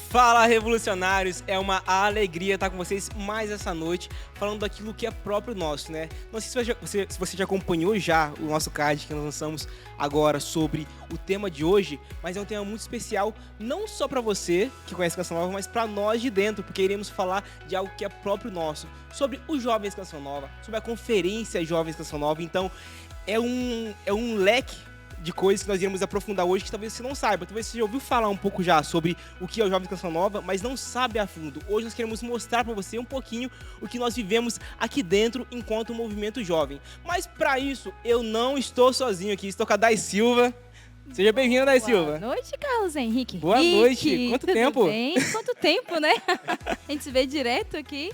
Fala, revolucionários! É uma alegria estar com vocês mais essa noite, falando daquilo que é próprio nosso, né? Não sei se você já acompanhou já o nosso card que nós lançamos agora sobre o tema de hoje, mas é um tema muito especial, não só para você que conhece Canção Nova, mas para nós de dentro, porque iremos falar de algo que é próprio nosso, sobre os Jovens Canção Nova, sobre a Conferência Jovens Canção Nova. Então, é um leque de coisas que nós iremos aprofundar hoje que talvez você não saiba. Talvez você já ouviu falar um pouco já sobre o que é o Jovens Canção Nova, mas não sabe a fundo. Hoje nós queremos mostrar para você um pouquinho o que nós vivemos aqui dentro enquanto movimento jovem. Mas para isso, eu não estou sozinho aqui, estou com a Dai Silva. Seja bem-vinda, Dai Silva. Boa noite, Carlos Henrique. Boa noite. Quanto tempo? Bem? Quanto tempo, né? A gente se vê direto aqui.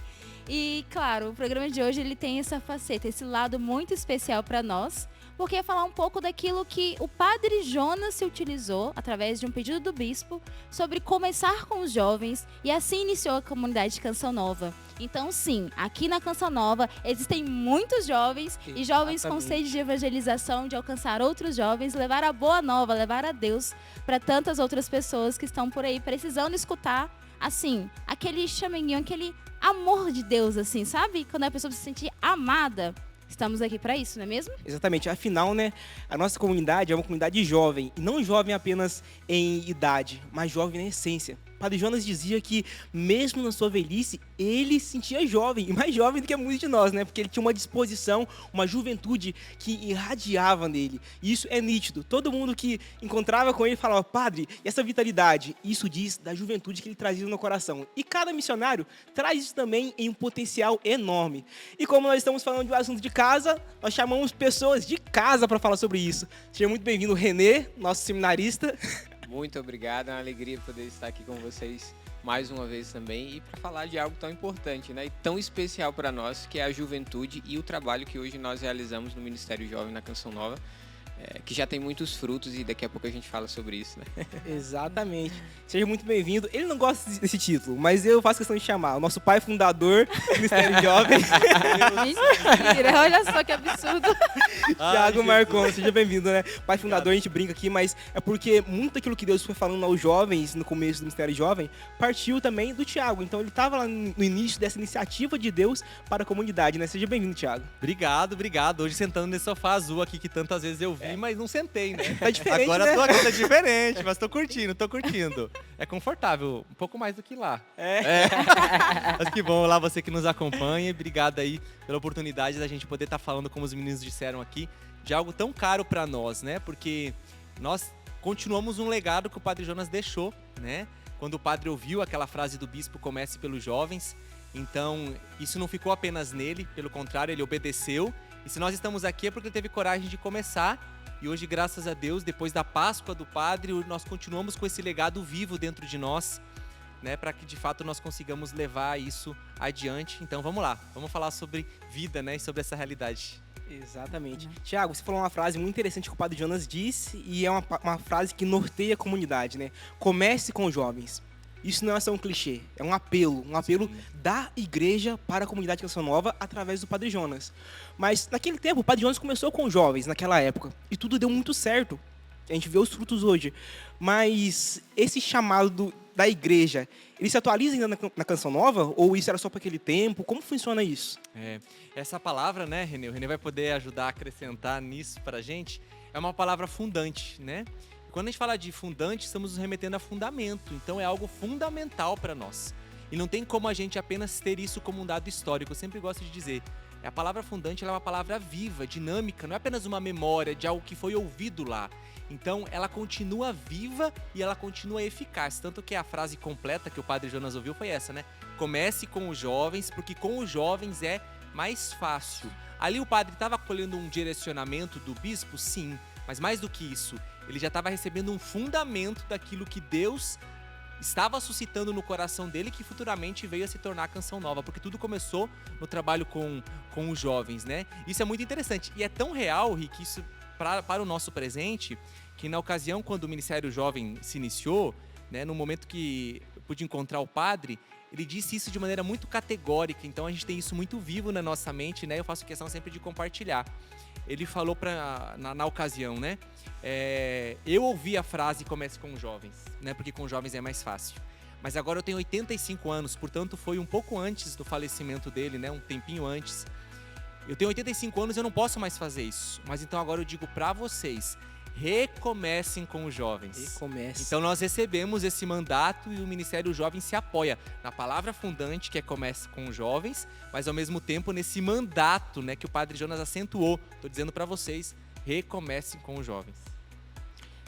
E, claro, o programa de hoje ele tem essa faceta, esse lado muito especial para nós, porque é falar um pouco daquilo que o padre Jonas se utilizou, através de um pedido do bispo, sobre começar com os jovens, e assim iniciou a comunidade de Canção Nova. Então, sim, aqui na Canção Nova existem muitos jovens, e jovens com sede de evangelização, de alcançar outros jovens, levar a boa nova, levar a Deus para tantas outras pessoas que estão por aí precisando escutar, assim, aquele chaminho, aquele amor de Deus, assim, sabe? Quando a pessoa se sentir amada. Estamos aqui para isso, não é mesmo? Exatamente. Afinal, né, a nossa comunidade é uma comunidade jovem. E não jovem apenas em idade, mas jovem na essência. Padre Jonas dizia que, mesmo na sua velhice, ele se sentia jovem, e mais jovem do que muitos de nós, né? Porque ele tinha uma disposição, uma juventude que irradiava nele. E isso é nítido. Todo mundo que encontrava com ele falava: padre, e essa vitalidade? Isso diz da juventude que ele trazia no coração. E cada missionário traz isso também em um potencial enorme. E como nós estamos falando de um assunto de casa, nós chamamos pessoas de casa para falar sobre isso. Seja muito bem-vindo, Renê, nosso seminarista. Muito obrigado, é uma alegria poder estar aqui com vocês mais uma vez também e para falar de algo tão importante, né, e tão especial para nós, que é a juventude e o trabalho que hoje nós realizamos no Ministério Jovem na Canção Nova, que já tem muitos frutos e daqui a pouco a gente fala sobre isso, né? Exatamente. Seja muito bem-vindo. Ele não gosta desse título, mas eu faço questão de chamar. O nosso pai fundador do Ministério Jovem. Mentira, olha só que absurdo. Thiago Marcon, seja bem-vindo, né? Pai fundador, a gente brinca aqui, mas é porque muito daquilo que Deus foi falando aos jovens no começo do Ministério Jovem partiu também do Thiago. Então ele estava lá no início dessa iniciativa de Deus para a comunidade, né? Seja bem-vindo, Thiago. Obrigado. Hoje sentando nesse sofá azul aqui que tantas vezes eu vi, mas não sentei, né? Tá diferente, Agora né? tô aqui, tá diferente, mas tô curtindo. É confortável, um pouco mais do que lá. Mas que bom, lá você que nos acompanha. Obrigado aí pela oportunidade da gente poder estar falando, como os meninos disseram aqui, de algo tão caro para nós, né? Porque nós continuamos um legado que o Padre Jonas deixou, né? Quando o padre ouviu aquela frase do bispo, comece pelos jovens. Então, isso não ficou apenas nele, pelo contrário, ele obedeceu. E se nós estamos aqui é porque ele teve coragem de começar. E hoje, graças a Deus, depois da Páscoa do Padre, nós continuamos com esse legado vivo dentro de nós, né, para que de fato nós consigamos levar isso adiante. Então vamos lá, vamos falar sobre vida, né, e sobre essa realidade. Exatamente. Thiago, você falou uma frase muito interessante que o Padre Jonas disse, e é uma frase que norteia a comunidade, né? Comece com os jovens. Isso não é só um clichê, é um apelo da igreja para a comunidade Canção Nova através do Padre Jonas. Mas naquele tempo, o Padre Jonas começou com os jovens, naquela época, e tudo deu muito certo. A gente vê os frutos hoje. Mas esse chamado da igreja, ele se atualiza ainda na Canção Nova? Ou isso era só para aquele tempo? Como funciona isso? Essa palavra, né, Renê? O Renê vai poder ajudar a acrescentar nisso para a gente. É uma palavra fundante, né? Quando a gente fala de fundante, estamos nos remetendo a fundamento. Então é algo fundamental para nós. E não tem como a gente apenas ter isso como um dado histórico. Eu sempre gosto de dizer, a palavra fundante ela é uma palavra viva, dinâmica. Não é apenas uma memória de algo que foi ouvido lá. Então ela continua viva e ela continua eficaz. Tanto que a frase completa que o Padre Jonas ouviu foi essa, né? Comece com os jovens, porque com os jovens é mais fácil. Ali o padre estava colhendo um direcionamento do bispo, sim. Mas mais do que isso, ele já estava recebendo um fundamento daquilo que Deus estava suscitando no coração dele, que futuramente veio a se tornar a Canção Nova, porque tudo começou no trabalho com os jovens, né? Isso é muito interessante e é tão real, Rick, isso para o nosso presente, que na ocasião quando o Ministério Jovem se iniciou, né, no momento que eu pude encontrar o padre, ele disse isso de maneira muito categórica, então a gente tem isso muito vivo na nossa mente, né? Eu faço questão sempre de compartilhar. Ele falou na ocasião, né? Eu ouvi a frase comece com os jovens, né? Porque com os jovens é mais fácil. mas agora eu tenho 85 anos, portanto foi um pouco antes do falecimento dele, né? Um tempinho antes. Eu tenho 85 anos e eu não posso mais fazer isso. Mas então agora eu digo para vocês, recomecem com os jovens. Recomece. Então nós recebemos esse mandato e o Ministério Jovem se apoia na palavra fundante, que é comece com os jovens, mas ao mesmo tempo nesse mandato, né, que o Padre Jonas acentuou. Estou dizendo para vocês, recomecem com os jovens.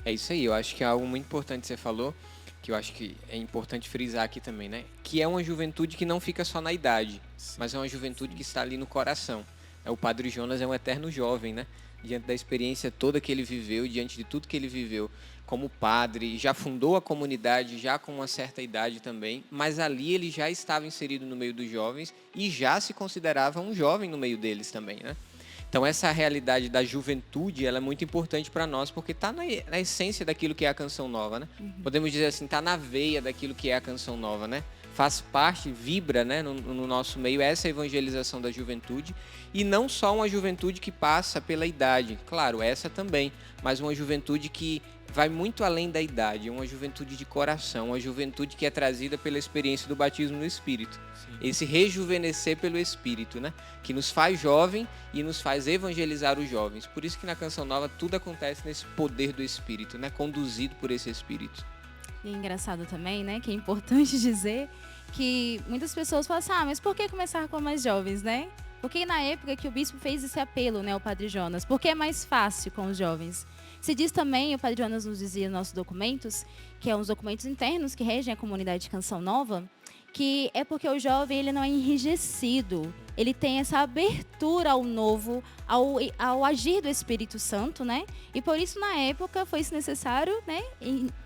É isso aí, eu acho que é algo muito importante que você falou, que eu acho que é importante frisar aqui também, né? Que é uma juventude que não fica só na idade, mas é uma juventude que está ali no coração. O Padre Jonas é um eterno jovem, né? Diante da experiência toda que ele viveu, diante de tudo que ele viveu como padre, já fundou a comunidade, já com uma certa idade também, mas ali ele já estava inserido no meio dos jovens e já se considerava um jovem no meio deles também, né? Então essa realidade da juventude, ela é muito importante para nós, porque está na essência daquilo que é a Canção Nova, né? Podemos dizer assim, está na veia daquilo que é a Canção Nova, né? Faz parte, vibra, né, no nosso meio essa evangelização da juventude, e não só uma juventude que passa pela idade, claro, essa também, mas uma juventude que vai muito além da idade, uma juventude de coração, uma juventude que é trazida pela experiência do batismo no Espírito. Sim. Esse rejuvenescer pelo Espírito, né, que nos faz jovem e nos faz evangelizar os jovens. Por isso que na Canção Nova tudo acontece nesse poder do Espírito, né, conduzido por esse Espírito. E engraçado também, né, que é importante dizer que muitas pessoas falam assim, mas por que começar com mais jovens, né? Porque na época que o bispo fez esse apelo, né, ao Padre Jonas, porque é mais fácil com os jovens. Se diz também, o Padre Jonas nos dizia nos nossos documentos, que são os documentos internos que regem a comunidade de Canção Nova, que é porque o jovem ele não é enrijecido, ele tem essa abertura ao novo, ao agir do Espírito Santo, né? E por isso, na época, foi necessário, né,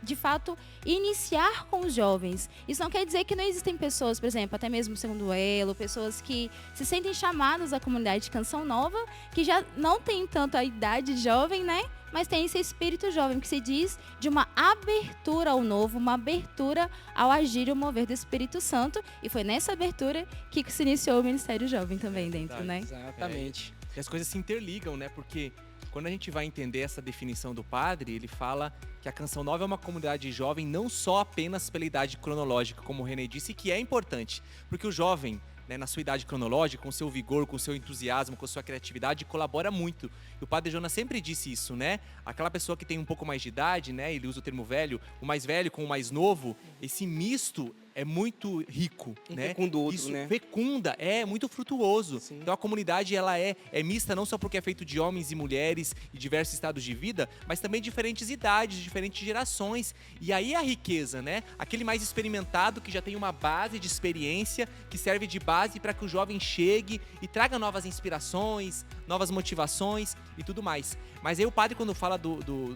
de fato, iniciar com os jovens. Isso não quer dizer que não existem pessoas, por exemplo, até mesmo segundo elo, pessoas que se sentem chamadas à comunidade de Canção Nova, que já não têm tanto a idade jovem, né? Mas tem esse espírito jovem que se diz de uma abertura ao novo, uma abertura ao agir e ao mover do Espírito Santo. E foi nessa abertura que se iniciou o Ministério Jovem também dentro, né? Exatamente. E as coisas se interligam, né? Porque quando a gente vai entender essa definição do padre, ele fala que a Canção Nova é uma comunidade jovem não só apenas pela idade cronológica, como o René disse, que é importante. Porque o jovem, né, na sua idade cronológica, com seu vigor, com seu entusiasmo, com sua criatividade, colabora muito. E o Padre Jonas sempre disse isso, né? Aquela pessoa que tem um pouco mais de idade, né? Ele usa o termo velho, o mais velho com o mais novo, esse misto é muito rico, né? Fecunda o outro, isso né? fecunda, é muito frutuoso. Sim. Então a comunidade ela é mista não só porque é feito de homens e mulheres e diversos estados de vida, mas também diferentes idades, diferentes gerações. E aí a riqueza, né? Aquele mais experimentado que já tem uma base de experiência que serve de base para que o jovem chegue e traga novas inspirações, novas motivações e tudo mais. Mas aí o padre, quando fala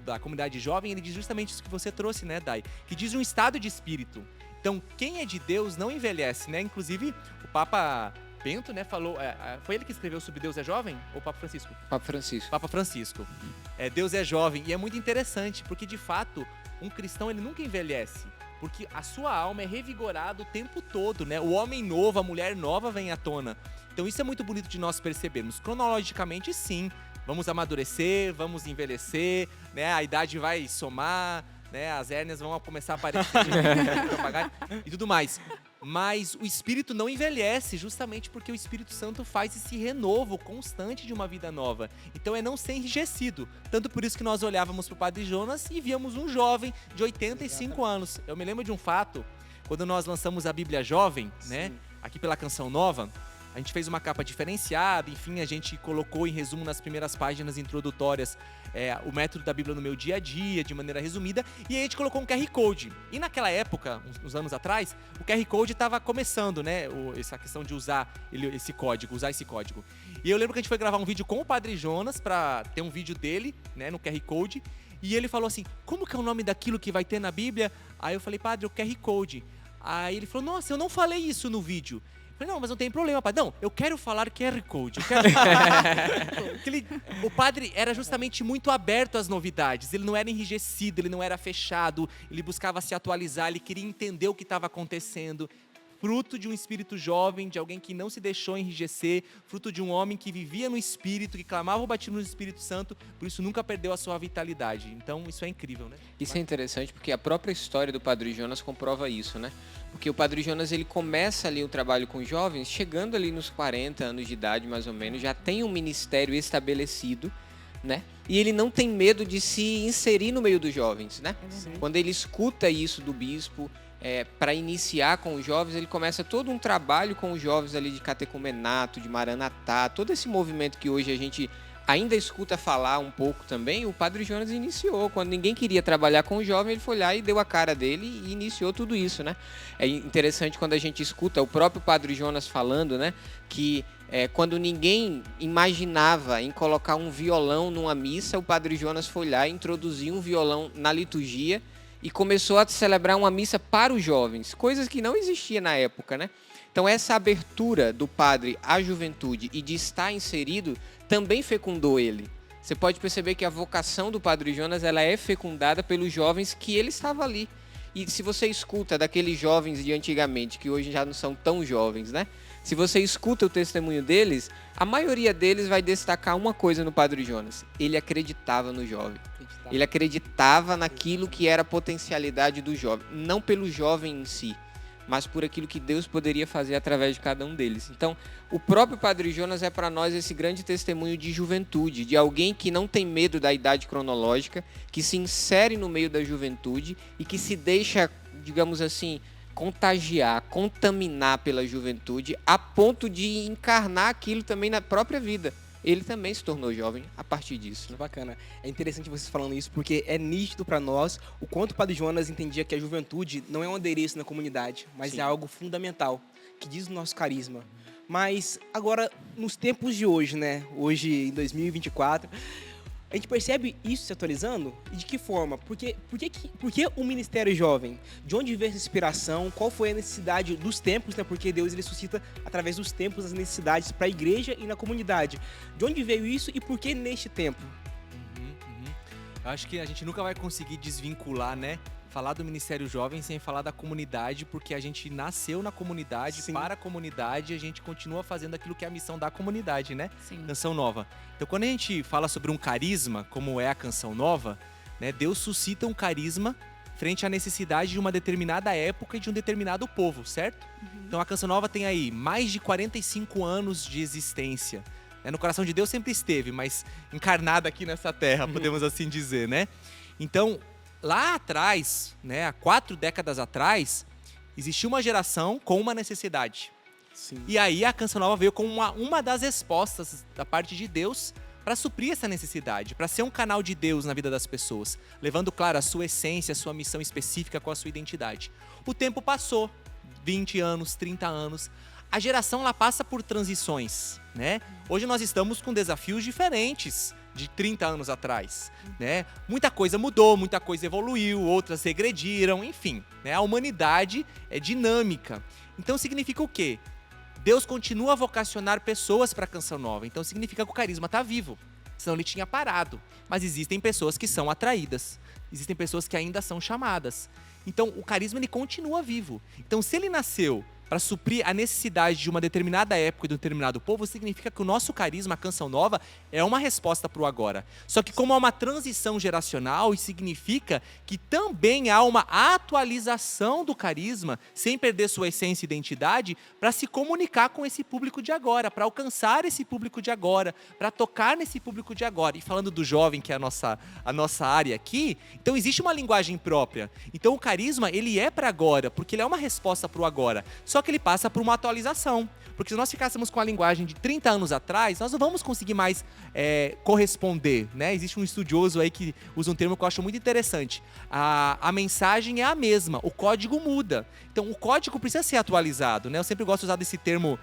da comunidade jovem, ele diz justamente isso que você trouxe, né, Dai? Que diz um estado de espírito. Então, quem é de Deus não envelhece, né? Inclusive, o Papa Bento, né, falou... foi ele que escreveu sobre Deus é jovem? Ou o Papa Francisco? Papa Francisco. Papa Francisco. Deus é jovem. E é muito interessante, porque, de fato, um cristão, ele nunca envelhece. Porque a sua alma é revigorada o tempo todo, né? O homem novo, a mulher nova vem à tona. Então, isso é muito bonito de nós percebermos. Cronologicamente, sim. Vamos amadurecer, vamos envelhecer, né? A idade vai somar, né? As hérnias vão começar a aparecer e tudo mais. Mas o Espírito não envelhece, justamente porque o Espírito Santo faz esse renovo constante de uma vida nova. Então é não ser enrijecido. Tanto por isso que nós olhávamos para o Padre Jonas e víamos um jovem de 85 anos. Eu me lembro de um fato, quando nós lançamos a Bíblia Jovem, né? Aqui pela Canção Nova, a gente fez uma capa diferenciada, enfim, a gente colocou em resumo nas primeiras páginas introdutórias o método da Bíblia no meu dia a dia, de maneira resumida, e aí a gente colocou um QR Code. E naquela época, uns anos atrás, o QR Code estava começando, né, essa questão de usar esse código. E eu lembro que a gente foi gravar um vídeo com o Padre Jonas, para ter um vídeo dele, né, no QR Code, e ele falou assim, como que é o nome daquilo que vai ter na Bíblia? Aí eu falei, padre, o QR Code. Aí ele falou, nossa, eu não falei isso no vídeo. Eu falei, não, mas não tem problema, padre. Não, eu quero falar QR Code. O padre era justamente muito aberto às novidades. Ele não era enrijecido, ele não era fechado. Ele buscava se atualizar, ele queria entender o que estava acontecendo. fruto de um espírito jovem, de alguém que não se deixou enrijecer, fruto de um homem que vivia no Espírito, que clamava o batismo no Espírito Santo, por isso nunca perdeu a sua vitalidade. Então isso é incrível, né? Isso é interessante porque a própria história do Padre Jonas comprova isso, né? Porque o Padre Jonas, ele começa ali o trabalho com jovens, chegando ali nos 40 anos de idade, mais ou menos, já tem um ministério estabelecido, né? E ele não tem medo de se inserir no meio dos jovens, né? Quando ele escuta isso do bispo, para iniciar com os jovens, ele começa todo um trabalho com os jovens ali de catecumenato, de maranatá, todo esse movimento que hoje a gente ainda escuta falar um pouco também. O Padre Jonas iniciou, quando ninguém queria trabalhar com o jovem, ele foi lá e deu a cara dele e iniciou tudo isso, né? É interessante quando a gente escuta o próprio Padre Jonas falando, né, que quando ninguém imaginava em colocar um violão numa missa, o Padre Jonas foi lá e introduziu um violão na liturgia e começou a celebrar uma missa para os jovens, coisas que não existia na época, né? Então essa abertura do padre à juventude e de estar inserido também fecundou ele. Você pode perceber que a vocação do Padre Jonas, ela é fecundada pelos jovens que ele estava ali. E se você escuta daqueles jovens de antigamente, que hoje já não são tão jovens, né? Se você escuta o testemunho deles, a maioria deles vai destacar uma coisa no Padre Jonas: ele acreditava no jovem. Ele acreditava naquilo que era a potencialidade do jovem, não pelo jovem em si, mas por aquilo que Deus poderia fazer através de cada um deles. Então, o próprio Padre Jonas é para nós esse grande testemunho de juventude, de alguém que não tem medo da idade cronológica, que se insere no meio da juventude e que se deixa, digamos assim, contagiar, contaminar pela juventude, a ponto de encarnar aquilo também na própria vida. Ele também se tornou jovem a partir disso. Que bacana. É interessante vocês falando isso, porque é nítido para nós o quanto o Padre Jonas entendia que a juventude não é um adereço na comunidade, mas Sim. é algo fundamental, que diz o nosso carisma. Mas agora, nos tempos de hoje, né? Hoje, em 2024, a gente percebe isso se atualizando? E de que forma? Por que o Ministério Jovem? De onde veio essa inspiração? Qual foi a necessidade dos tempos, né? Porque Deus ele suscita através dos tempos as necessidades para a igreja e na comunidade. De onde veio isso e por que neste tempo? Eu acho que a gente nunca vai conseguir desvincular, né? Falar do Ministério Jovem sem falar da comunidade, porque a gente nasceu na comunidade, Sim. para a comunidade, e a gente continua fazendo aquilo que é a missão da comunidade, né? Sim. Canção Nova. Então, quando a gente fala sobre um carisma, como é a Canção Nova, né, Deus suscita um carisma frente à necessidade de uma determinada época e de um determinado povo, certo? Então, a Canção Nova tem aí mais de 45 anos de existência. No coração de Deus sempre esteve, mas encarnada aqui nessa terra, podemos assim dizer, né? Então, lá atrás, né, há 4 décadas atrás, existia uma geração com uma necessidade. Sim. E aí a Canção Nova veio como uma das respostas da parte de Deus para suprir essa necessidade, para ser um canal de Deus na vida das pessoas, levando, claro, a sua essência, a sua missão específica com a sua identidade. O tempo passou, 20 anos, 30 anos, a geração lá passa por transições, né? Hoje nós estamos com desafios diferentes de 30 anos atrás, né? Muita coisa mudou, muita coisa evoluiu, outras regrediram, enfim, né? A humanidade é dinâmica. Então significa o quê? Deus continua a vocacionar pessoas para a Canção Nova. Então significa que o carisma está vivo. Senão ele tinha parado. Mas existem pessoas que são atraídas. Existem pessoas que ainda são chamadas. Então o carisma ele continua vivo. Então se ele nasceu para suprir a necessidade de uma determinada época e de um determinado povo, significa que o nosso carisma, a Canção Nova, é uma resposta para o agora. Só que como há uma transição geracional, isso significa que também há uma atualização do carisma, sem perder sua essência e identidade, para se comunicar com esse público de agora, para alcançar esse público de agora, para tocar nesse público de agora. E falando do jovem, que é a nossa área aqui, então existe uma linguagem própria. Então o carisma, ele é para agora, porque ele é uma resposta para o agora. Só que ele passa por uma atualização. Porque se nós ficássemos com a linguagem de 30 anos atrás, nós não vamos conseguir mais corresponder, né? Existe um estudioso aí que usa um termo que eu acho muito interessante. A mensagem é a mesma, o código muda. Então, o código precisa ser atualizado, né? Eu sempre gosto de usar desse termo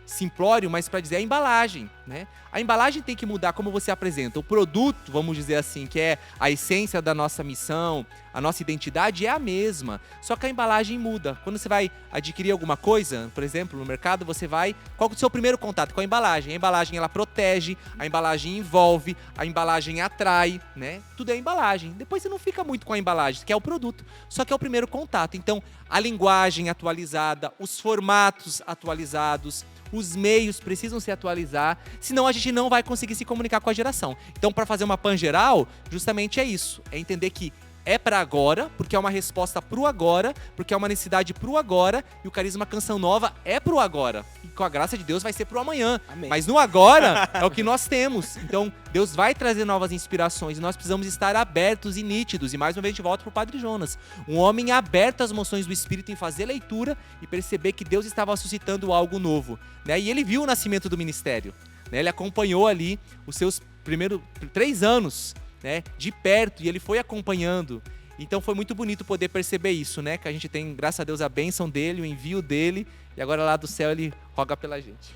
simplório, mas para dizer a embalagem, né? A embalagem tem que mudar como você apresenta. O produto, vamos dizer assim, que é a essência da nossa missão, a nossa identidade é a mesma, só que a embalagem muda. Quando você vai adquirir alguma coisa, por exemplo, no mercado, você vai... Qual é o seu primeiro contato? Com a embalagem. A embalagem, ela protege, a embalagem envolve, a embalagem atrai, né? Tudo é embalagem. Depois você não fica muito com a embalagem, que é o produto, só que é o primeiro contato. Então, a linguagem atualizada, os formatos atualizados, os meios precisam se atualizar, senão a gente não vai conseguir se comunicar com a geração. Então, para fazer uma pan geral, justamente é isso. É entender que é para agora, porque é uma resposta pro agora, porque é uma necessidade pro agora, e o Carisma Canção Nova é pro agora. E com a graça de Deus vai ser pro amanhã. Amém. Mas no agora é o que nós temos. Então, Deus vai trazer novas inspirações e nós precisamos estar abertos e nítidos. E mais uma vez a gente volta pro Padre Jonas. Um homem aberto às moções do Espírito em fazer leitura e perceber que Deus estava suscitando algo novo, né? E ele viu o nascimento do ministério, né? Ele acompanhou ali os seus primeiros 3 anos, né, de perto, e ele foi acompanhando. Então foi muito bonito poder perceber isso, né? Que a gente tem, graças a Deus, a bênção dele, o envio dele, e agora lá do céu ele roga pela gente.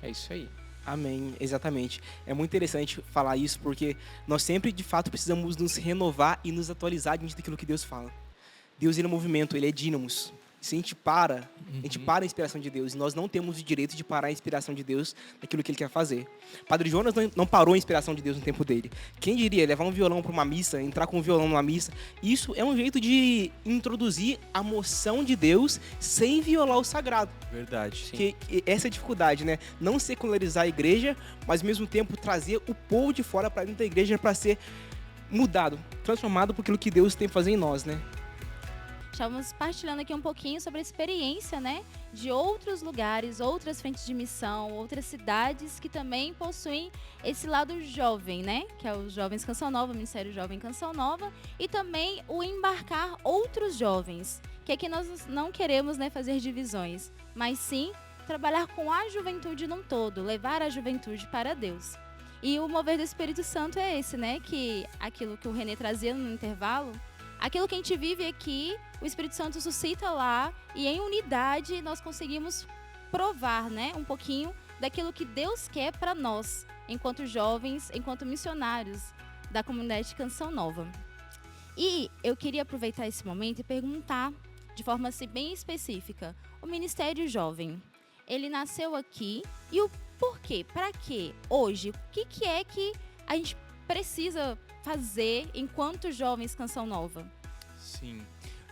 É isso aí. Amém, exatamente. É muito interessante falar isso, porque nós sempre, de fato, precisamos nos renovar e nos atualizar diante daquilo que Deus fala. Deus, ele é movimento, ele é dínamos. Se a gente para a inspiração de Deus. E nós não temos o direito de parar a inspiração de Deus naquilo que ele quer fazer. Padre Jonas não parou a inspiração de Deus no tempo dele. Quem diria levar um violão para uma missa, entrar com um violão numa missa? Isso é um jeito de introduzir a moção de Deus sem violar o sagrado. Verdade. Porque essa é a dificuldade, né? Não secularizar a igreja, mas ao mesmo tempo trazer o povo de fora para dentro da igreja para ser mudado, transformado por aquilo que Deus tem que fazer em nós, né? Estávamos partilhando aqui um pouquinho sobre a experiência, né, de outros lugares, outras frentes de missão, outras cidades que também possuem esse lado jovem, né, que é os Jovens Canção Nova, o Ministério Jovem Canção Nova, e também o embarcar outros jovens, que aqui nós não queremos, né, fazer divisões, mas sim trabalhar com a juventude num todo, levar a juventude para Deus. E o mover do Espírito Santo é esse, né, que aquilo que o René trazia no intervalo, aquilo que a gente vive aqui, o Espírito Santo suscita lá e em unidade nós conseguimos provar, né, um pouquinho daquilo que Deus quer para nós, enquanto jovens, enquanto missionários da comunidade Canção Nova. E eu queria aproveitar esse momento e perguntar, de forma assim, bem específica, o Ministério Jovem, ele nasceu aqui e o porquê? Para quê? Hoje, o que é que a gente precisa fazer enquanto jovens Canção Nova? Sim.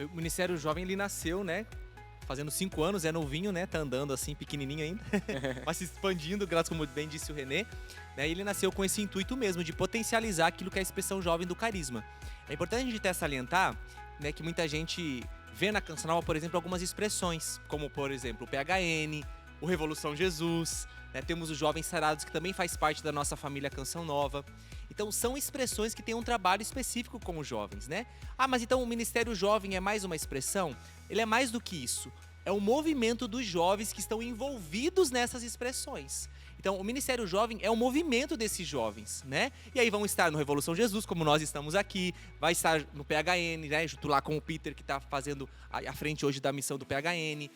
O Ministério Jovem, ele nasceu, né? Fazendo 5 anos, é novinho, né? Tá andando assim, pequenininho ainda. Mas se expandindo, graças, como bem disse o René. Né? Ele nasceu com esse intuito mesmo, de potencializar aquilo que é a expressão jovem do carisma. É importante a gente até salientar, né, que muita gente vê na Canção Nova, por exemplo, algumas expressões, como, por exemplo, o PHN, o Revolução Jesus, né? Temos os Jovens Sarados, que também faz parte da nossa família Canção Nova. Então, são expressões que têm um trabalho específico com os jovens, né? Ah, mas então o Ministério Jovem é mais uma expressão? Ele é mais do que isso. É o movimento dos jovens que estão envolvidos nessas expressões. Então, o Ministério Jovem é o movimento desses jovens, né? E aí vão estar no Revolução Jesus, como nós estamos aqui, vai estar no PHN, né? Junto lá com o Peter, que está fazendo a frente hoje da missão do PHN.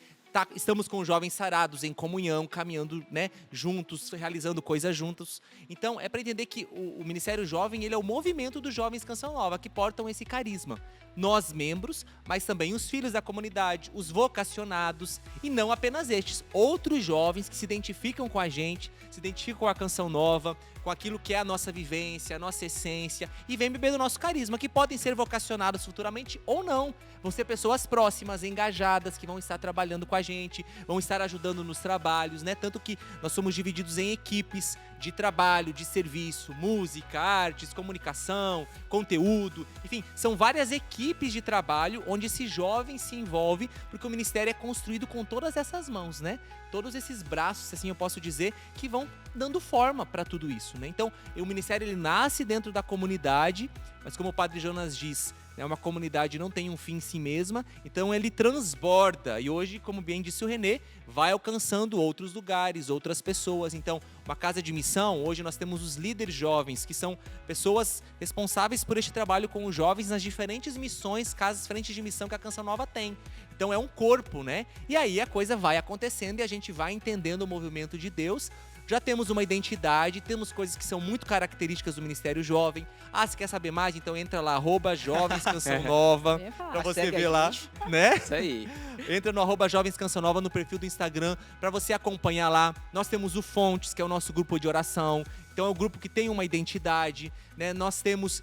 Estamos com os Jovens Sarados em comunhão, caminhando, né, juntos, realizando coisas juntos. Então, é para entender que o Ministério Jovem, ele é o movimento dos jovens Canção Nova, que portam esse carisma. Nós, membros, mas também os filhos da comunidade, os vocacionados, e não apenas estes, outros jovens que se identificam com a gente, se identificam com a Canção Nova, com aquilo que é a nossa vivência, a nossa essência, e vem beber do nosso carisma, que podem ser vocacionados futuramente ou não. Vão ser pessoas próximas, engajadas, que vão estar trabalhando com a gente, vão estar ajudando nos trabalhos, né? Tanto que nós somos divididos em equipes de trabalho, de serviço, música, artes, comunicação, conteúdo, enfim, são várias equipes de trabalho onde esse jovem se envolve, porque o ministério é construído com todas essas mãos, né? Todos esses braços, assim eu posso dizer, que vão dando forma para tudo isso, né? Então, o ministério, ele nasce dentro da comunidade, mas como o Padre Jonas diz, né, uma comunidade não tem um fim em si mesma, então ele transborda, e hoje, como bem disse o René, vai alcançando outros lugares, outras pessoas. Então, uma casa de missão, hoje nós temos os líderes jovens, que são pessoas responsáveis por este trabalho com os jovens nas diferentes missões, casas frentes de missão que a Canção Nova tem. Então é um corpo, né? E aí a coisa vai acontecendo e a gente vai entendendo o movimento de Deus. Já temos uma identidade, temos coisas que são muito características do Ministério Jovem. Ah, você quer saber mais? Então entra lá, @Jovens Canção Nova, Eu ia falar. pra você Segue ver a lá, gente. né? Isso aí. Entra no @Jovens Canção Nova no perfil do Instagram pra você acompanhar lá. Nós temos o Fontes, que é o nosso grupo de oração. Então é um grupo que tem uma identidade, né? Nós temos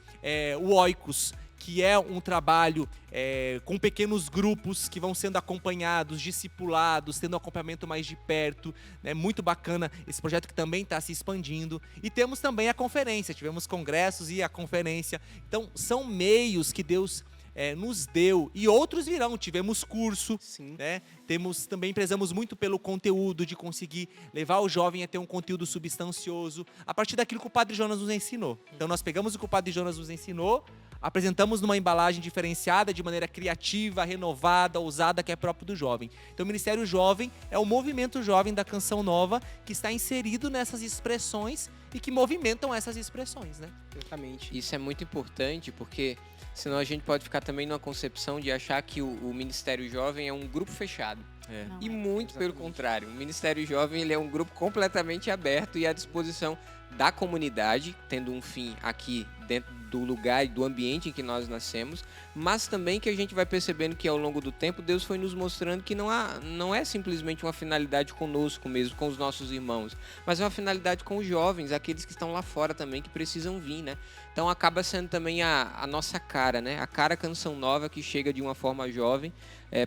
o Oikos, que é um trabalho com pequenos grupos que vão sendo acompanhados, discipulados, tendo um acompanhamento mais de perto. É muito bacana esse projeto que também está se expandindo. E temos também a conferência, tivemos congressos e a conferência. Então são meios que Deus nos deu, e outros virão. Tivemos curso, Sim. né? Também prezamos muito pelo conteúdo, de conseguir levar o jovem a ter um conteúdo substancioso, a partir daquilo que o Padre Jonas nos ensinou. Então nós pegamos o que o Padre Jonas nos ensinou, apresentamos numa embalagem diferenciada, de maneira criativa, renovada, ousada, que é próprio do jovem. Então o Ministério Jovem é o movimento jovem da Canção Nova, que está inserido nessas expressões e que movimentam essas expressões, né? Exatamente. Isso é muito importante, porque senão a gente pode ficar também numa concepção de achar que o Ministério Jovem é um grupo fechado. Não E é. muito pelo Exatamente. contrário. O Ministério Jovem ele é um grupo completamente aberto e à disposição da comunidade, tendo um fim aqui dentro do lugar e do ambiente em que nós nascemos, mas também que a gente vai percebendo que ao longo do tempo Deus foi nos mostrando que não é simplesmente uma finalidade conosco mesmo, com os nossos irmãos, mas é uma finalidade com os jovens, aqueles que estão lá fora também, que precisam vir, né? Então acaba sendo também a nossa cara, né? A cara Canção Nova, que chega de uma forma jovem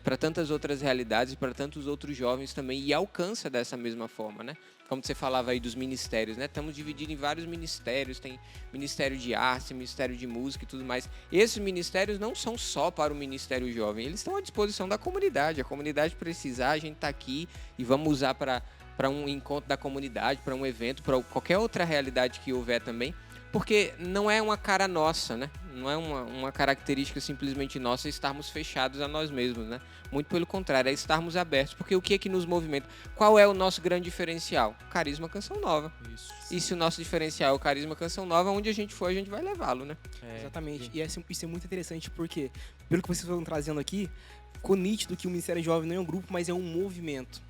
para tantas outras realidades, para tantos outros jovens também, e alcança dessa mesma forma, né? Como você falava aí dos ministérios, né? Estamos divididos em vários ministérios, tem Ministério de Arte, Ministério de Música e tudo mais. Esses ministérios não são só para o Ministério Jovem, eles estão à disposição da comunidade. A comunidade precisar, a gente está aqui e vamos usar para um encontro da comunidade, para um evento, para qualquer outra realidade que houver também. Porque não é uma cara nossa, né? Não é uma característica simplesmente nossa estarmos fechados a nós mesmos, né? Muito pelo contrário, é estarmos abertos. Porque o que é que nos movimenta? Qual é o nosso grande diferencial? Carisma Canção Nova. Isso. E se o nosso diferencial é o Carisma Canção Nova, onde a gente for, a gente vai levá-lo, né? Exatamente. E isso é muito interessante porque, pelo que vocês estão trazendo aqui, ficou nítido que o Ministério Jovem não é um grupo, mas é um movimento.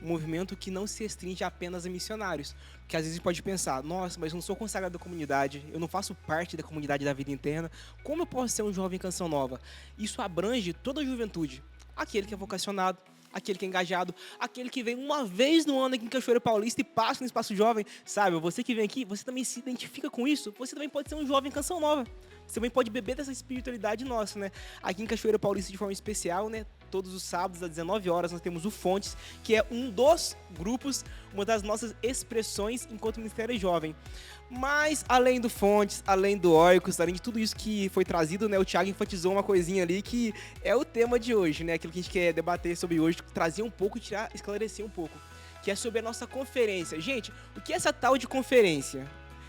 Um movimento que não se restringe apenas a missionários. Porque às vezes a gente pode pensar, nossa, mas eu não sou consagrado da comunidade, eu não faço parte da comunidade da vida interna, como eu posso ser um jovem Canção Nova? Isso abrange toda a juventude. Aquele que é vocacionado, aquele que é engajado, aquele que vem uma vez no ano aqui em Cachoeira Paulista e passa no Espaço Jovem, sabe? Você que vem aqui, você também se identifica com isso, você também pode ser um jovem Canção Nova. Você também pode beber dessa espiritualidade nossa, né? Aqui em Cachoeira Paulista, de forma especial, né? Todos os sábados, às 19 horas, nós temos o Fontes, que é um dos grupos, uma das nossas expressões enquanto Ministério Jovem. Mas, além do Fontes, além do Oikos, além de tudo isso que foi trazido, né? O Thiago enfatizou uma coisinha ali que é o tema de hoje, né? Aquilo que a gente quer debater sobre hoje, trazer um pouco e esclarecer um pouco. Que é sobre a nossa conferência. Gente, o que é essa tal de conferência?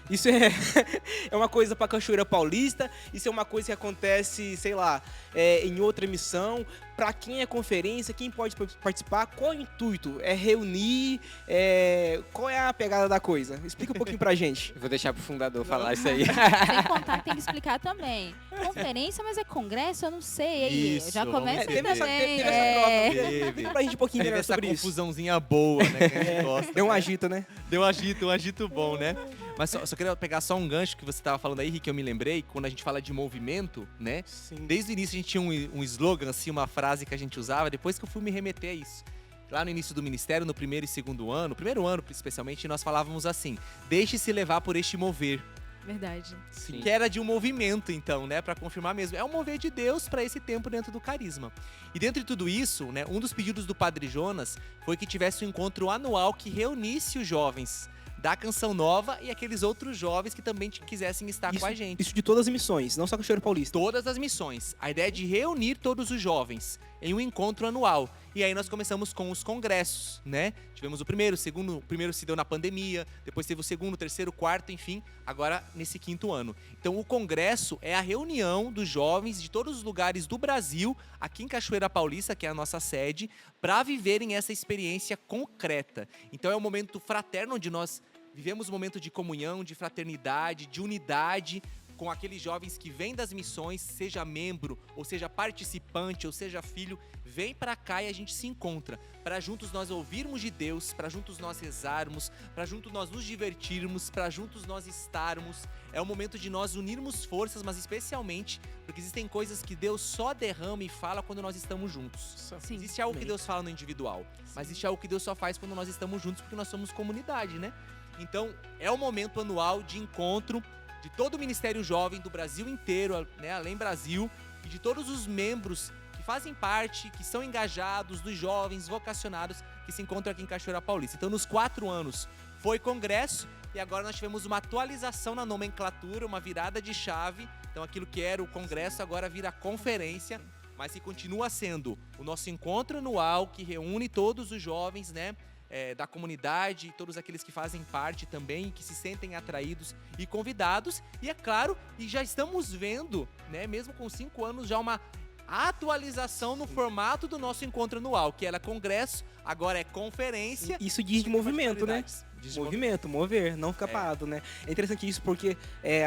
Isso é uma coisa para Cachoeira Paulista, isso é uma coisa que acontece, sei lá, em outra missão. Para quem é conferência, quem pode participar, qual é o intuito? É reunir? Qual é a pegada da coisa? Explica um pouquinho pra gente. Eu vou deixar pro fundador falar isso aí. Sem contar que tem que explicar também. Conferência, mas é congresso? Eu não sei. Aí, Isso, já vamos começa aí Teve essa também. troca. Teve. Explica pra gente um pouquinho Teve melhor essa sobre isso. confusãozinha boa, né? Que a gente gosta. Deu um né? agito, né? Deu um agito bom, né? Mas só queria pegar só um gancho que você estava falando aí, Rick, que eu me lembrei, quando a gente fala de movimento, né? Sim. Desde o início a gente tinha um slogan, assim, uma frase que a gente usava, depois que eu fui me remeter a isso. Lá no início do ministério, no primeiro e segundo ano, primeiro ano especialmente, nós falávamos assim: deixe-se levar por este mover. Verdade. Sim. Que era de um movimento, então, né? Pra confirmar mesmo. É um mover de Deus para esse tempo dentro do carisma. E dentro de tudo isso, né? Um dos pedidos do Padre Jonas foi que tivesse um encontro anual que reunisse os jovens da Canção Nova e aqueles outros jovens que também quisessem estar com a gente. Isso de todas as missões, não só Cachoeira Paulista. Todas as missões. A ideia é de reunir todos os jovens em um encontro anual. E aí nós começamos com os congressos, né? Tivemos o primeiro, o primeiro se deu na pandemia, depois teve o segundo, terceiro, quarto, enfim, agora nesse quinto ano. Então o congresso é a reunião dos jovens de todos os lugares do Brasil, aqui em Cachoeira Paulista, que é a nossa sede, para viverem essa experiência concreta. Então é um momento fraterno onde nós vivemos um momento de comunhão, de fraternidade, de unidade, com aqueles jovens que vêm das missões, seja membro, ou seja participante, ou seja filho, vem para cá e a gente se encontra, para juntos nós ouvirmos de Deus, para juntos nós rezarmos, para juntos nós nos divertirmos, para juntos nós estarmos. É o momento de nós unirmos forças, mas especialmente porque existem coisas que Deus só derrama e fala quando nós estamos juntos. Sim. Existe algo que Deus fala no individual, mas existe algo que Deus só faz quando nós estamos juntos, porque nós somos comunidade, né? Então, é o momento anual de encontro de todo o Ministério Jovem do Brasil inteiro, né, além Brasil, e de todos os membros que fazem parte, que são engajados, dos jovens vocacionados que se encontram aqui em Cachoeira Paulista. Então, nos 4 anos foi congresso e agora nós tivemos uma atualização na nomenclatura, uma virada de chave. Então, aquilo que era o congresso agora vira conferência, mas que continua sendo o nosso encontro anual que reúne todos os jovens, né, da comunidade, todos aqueles que fazem parte também, que se sentem atraídos e convidados. E é claro, e já estamos vendo, né, mesmo com 5 anos, já uma atualização no formato do nosso encontro anual, que era congresso, agora é conferência. Isso diz de movimento, né? Movimento, mover, não ficar parado, né? É interessante isso porque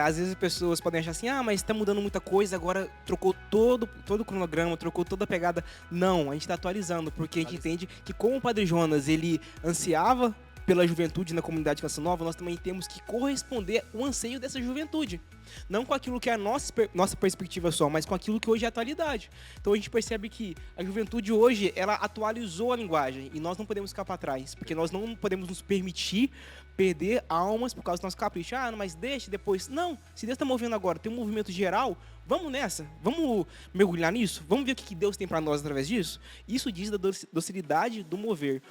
às vezes as pessoas podem achar assim, mas tá mudando muita coisa, agora trocou todo o cronograma, trocou toda a pegada. Não, a gente tá atualizando, porque a gente entende que como o Padre Jonas, ele ansiava pela juventude na comunidade Canção Nova, nós também temos que corresponder ao anseio dessa juventude. Não com aquilo que é a nossa perspectiva só, mas com aquilo que hoje é a atualidade. Então a gente percebe que a juventude hoje, ela atualizou a linguagem e nós não podemos ficar para trás, porque nós não podemos nos permitir perder almas por causa do nosso capricho. Mas deixa depois. Não, se Deus está movendo agora, tem um movimento geral, vamos nessa, vamos mergulhar nisso, vamos ver o que Deus tem para nós através disso. Isso diz da docilidade do mover.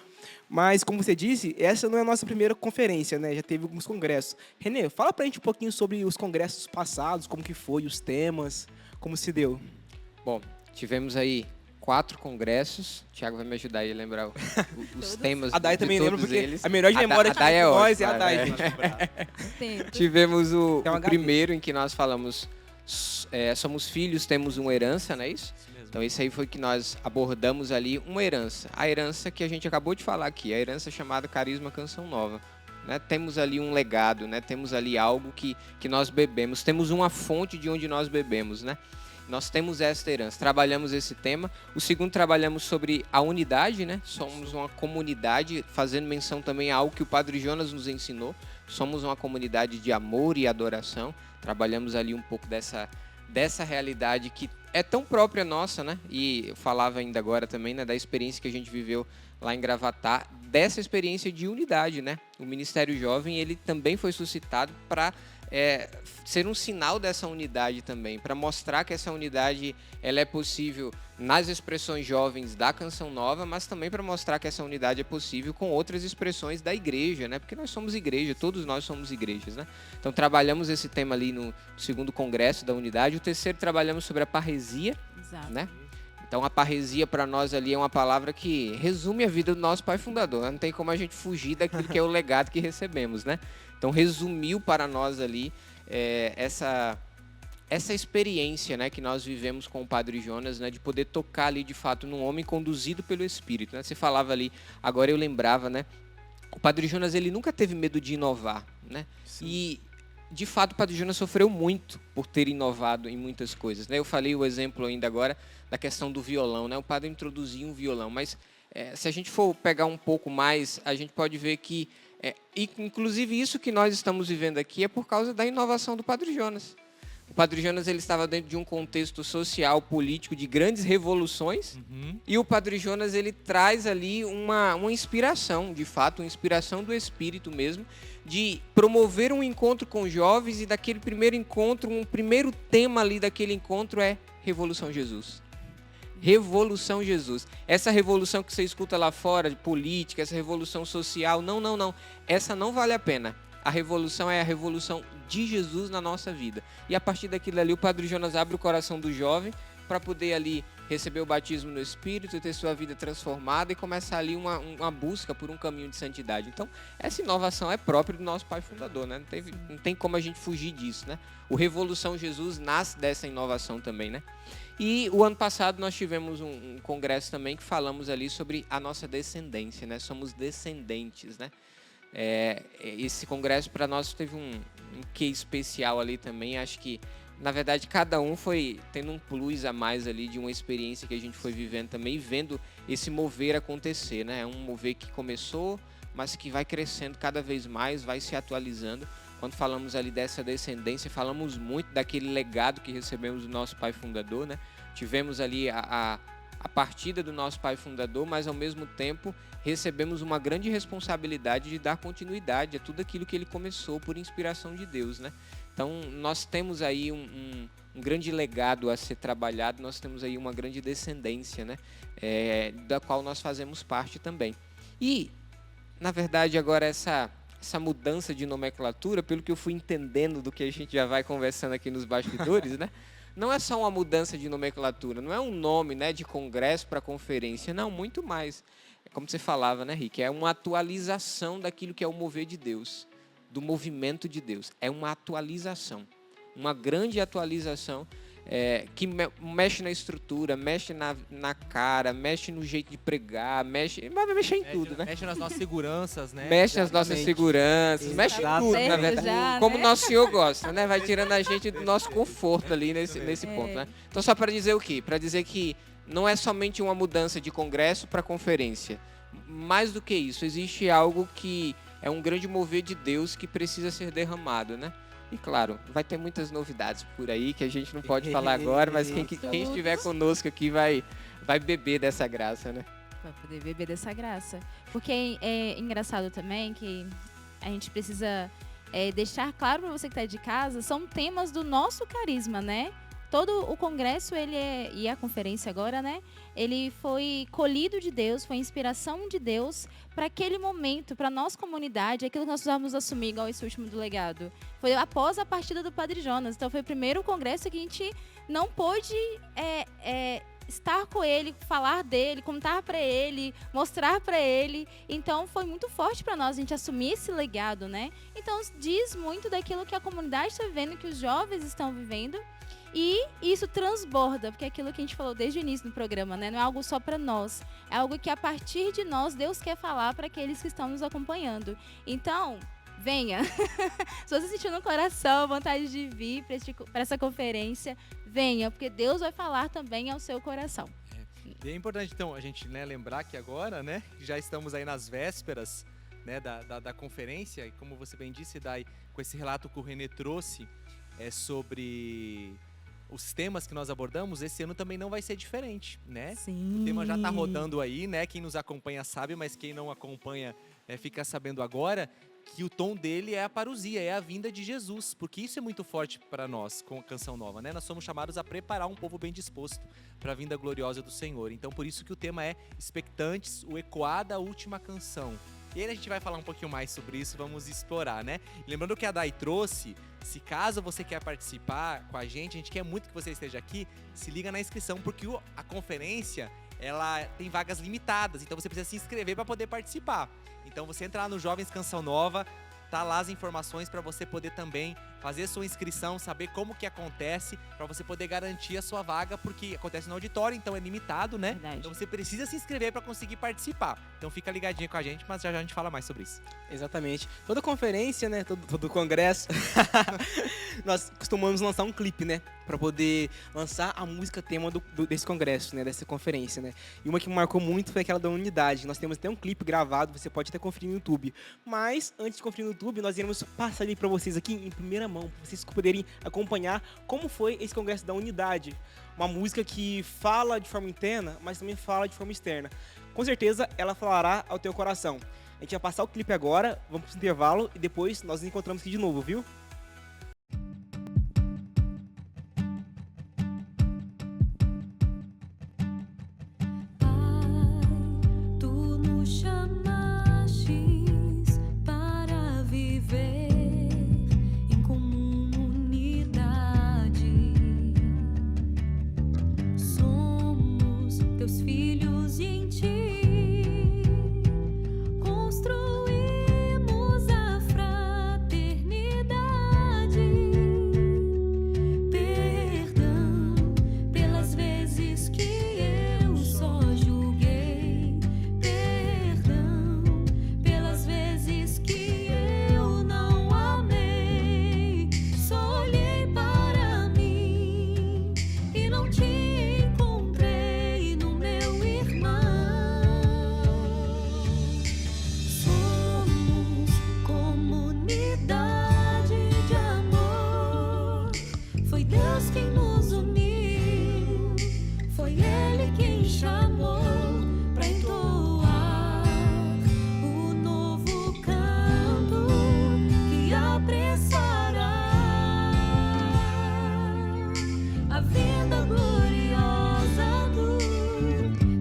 Mas, como você disse, essa não é a nossa primeira conferência, né? Já teve alguns congressos. Renê, fala pra gente um pouquinho sobre os congressos passados, como que foi, os temas, como se deu. Bom, tivemos aí 4 congressos. O Thiago vai me ajudar aí a lembrar os temas A Dai também de lembra, todos porque eles. a melhor de memória A Dai é nós ótima, é a Dai. né? gente. Tivemos o Tem uma primeiro em que nós falamos somos filhos, temos uma herança, não é isso? Isso mesmo. Então isso aí foi que nós abordamos ali, uma herança. A herança que a gente acabou de falar aqui, a herança chamada Carisma Canção Nova. Né? Temos ali um legado, né? Temos ali algo que nós bebemos, temos uma fonte de onde nós bebemos, né? Nós temos esta herança, trabalhamos esse tema. O segundo, trabalhamos sobre a unidade, né? Somos uma comunidade, fazendo menção também a algo que o Padre Jonas nos ensinou. Somos uma comunidade de amor e adoração. Trabalhamos ali um pouco dessa realidade que é tão própria nossa, né? E eu falava ainda agora também, né, da experiência que a gente viveu lá em Gravatá, dessa experiência de unidade, né? O Ministério Jovem, ele também foi suscitado para ser um sinal dessa unidade também, para mostrar que essa unidade ela é possível nas expressões jovens da Canção Nova, mas também para mostrar que essa unidade é possível com outras expressões da igreja, né? Porque nós somos igreja, todos nós somos igrejas, né? Então trabalhamos esse tema ali no segundo congresso da unidade. O terceiro, trabalhamos sobre a parresia, Exato. né? Então a parresia para nós ali é uma palavra que resume a vida do nosso pai fundador, né? Não tem como a gente fugir daquilo que é o legado que recebemos, né? Então resumiu para nós ali essa experiência, né, que nós vivemos com o Padre Jonas, né, de poder tocar ali de fato num homem conduzido pelo Espírito, né? Você falava ali, agora eu lembrava, né? O Padre Jonas, ele nunca teve medo de inovar, né? Sim. E de fato o Padre Jonas sofreu muito por ter inovado em muitas coisas, né? Eu falei o exemplo ainda agora da questão do violão, né? O padre introduziu um violão, mas se a gente for pegar um pouco mais, a gente pode ver que inclusive isso que nós estamos vivendo aqui é por causa da inovação do Padre Jonas. O Padre Jonas, ele estava dentro de um contexto social, político, de grandes revoluções, e o Padre Jonas, ele traz ali uma inspiração, de fato, uma inspiração do Espírito mesmo, de promover um encontro com jovens, e daquele primeiro encontro, um primeiro tema ali daquele encontro é Revolução Jesus. Revolução Jesus. Essa revolução que você escuta lá fora, de política, essa revolução social, não. Essa não vale a pena. A revolução é a revolução de Jesus na nossa vida. E a partir daquilo ali, o Padre Jonas abre o coração do jovem para poder ali receber o batismo no Espírito, ter sua vida transformada e começar ali uma busca por um caminho de santidade. Então, essa inovação é própria do nosso pai fundador, né? Não tem como a gente fugir disso, né? O Revolução Jesus nasce dessa inovação também, né? E o ano passado nós tivemos um congresso também que falamos ali sobre a nossa descendência, né? Somos descendentes, né? Esse congresso para nós teve um quê especial ali também. Acho que, na verdade, cada um foi tendo um plus a mais ali de uma experiência que a gente foi vivendo também, vendo esse mover acontecer, né? É um mover que começou, mas que vai crescendo cada vez mais, vai se atualizando. Quando falamos ali dessa descendência, falamos muito daquele legado que recebemos do nosso pai fundador, né? Tivemos ali a partida do nosso pai fundador, mas ao mesmo tempo recebemos uma grande responsabilidade de dar continuidade a tudo aquilo que ele começou por inspiração de Deus, né? Então nós temos aí um grande legado a ser trabalhado, nós temos aí uma grande descendência, né? Da qual nós fazemos parte também. E, na verdade, agora essa mudança de nomenclatura, pelo que eu fui entendendo do que a gente já vai conversando aqui nos bastidores, né? Não é só uma mudança de nomenclatura, não é um nome, né, de congresso para conferência, não, muito mais. É como você falava, né, Rick? É uma atualização daquilo que é o mover de Deus, do movimento de Deus. É uma atualização, uma grande atualização que mexe na estrutura, mexe na cara, mexe no jeito de pregar, vai mexer em tudo, né? Mexe nas nossas seguranças, né? Mexe nas nossas seguranças, mexe em tudo, na verdade. Já, Como né? Nosso Senhor gosta, né? Vai tirando a gente do nosso conforto ali nesse ponto, né? Então, só para dizer o quê? Para dizer que não é somente uma mudança de congresso para conferência. Mais do que isso, existe algo que é um grande mover de Deus que precisa ser derramado, né? E claro, vai ter muitas novidades por aí que a gente não pode falar agora, mas quem estiver conosco aqui vai beber dessa graça, né? Vai poder beber dessa graça. Porque é engraçado também que a gente precisa deixar claro para você que está de casa, são temas do nosso carisma, né? Todo o congresso e a conferência agora, né? Ele foi colhido de Deus, foi inspiração de Deus para aquele momento, para a nossa comunidade, aquilo que nós precisávamos assumir, igual esse último do legado. Foi após a partida do Padre Jonas. Então foi o primeiro congresso que a gente não pôde estar com ele, falar dele, contar para ele, mostrar para ele. Então foi muito forte para nós a gente assumir esse legado, né? Então diz muito daquilo que a comunidade está vivendo, que os jovens estão vivendo. E isso transborda, porque é aquilo que a gente falou desde o início do programa, né? Não é algo só para nós, é algo que a partir de nós Deus quer falar para aqueles que estão nos acompanhando. Então, venha. Se você sentir no coração vontade de vir para essa conferência, venha, porque Deus vai falar também ao seu coração. E é importante, então, a gente, né, lembrar que agora, né, já estamos aí nas vésperas, né, da conferência, e como você bem disse, Dai, com esse relato que o Renê trouxe sobre os temas que nós abordamos, esse ano também não vai ser diferente, né? Sim. O tema já está rodando aí, né? Quem nos acompanha sabe, mas quem não acompanha fica sabendo agora que o tom dele é a parousia, é a vinda de Jesus, porque isso é muito forte para nós com a Canção Nova, né? Nós somos chamados a preparar um povo bem disposto para a vinda gloriosa do Senhor. Então, por isso que o tema é expectantes, o ecoar da última canção. E aí a gente vai falar um pouquinho mais sobre isso, vamos explorar, né? Lembrando que a Dai trouxe, se caso você quer participar com a gente quer muito que você esteja aqui, se liga na inscrição, porque a conferência, ela tem vagas limitadas, então você precisa se inscrever para poder participar. Então você entra lá no Jovens Canção Nova, tá lá as informações para você poder também fazer sua inscrição, saber como que acontece, para você poder garantir a sua vaga, porque acontece no auditório, então é limitado, né? Verdade. Então você precisa se inscrever para conseguir participar. Então fica ligadinho com a gente, mas já a gente fala mais sobre isso. Exatamente. Toda conferência, né? Todo congresso, nós costumamos lançar um clipe, né? Pra poder lançar a música tema desse congresso, né? Dessa conferência, né? E uma que me marcou muito foi aquela da Unidade. Nós temos até um clipe gravado, você pode até conferir no YouTube. Mas, antes de conferir no YouTube, nós iremos passar ali pra vocês aqui em primeira mão, pra vocês poderem acompanhar como foi esse congresso da Unidade. Uma música que fala de forma interna, mas também fala de forma externa. Com certeza, ela falará ao teu coração. A gente vai passar o clipe agora, vamos pro intervalo e depois nós nos encontramos aqui de novo, viu? Construímos a fraternidade. quem nos uniu, foi Ele quem chamou pra entoar o novo canto que apressará a vinda gloriosa do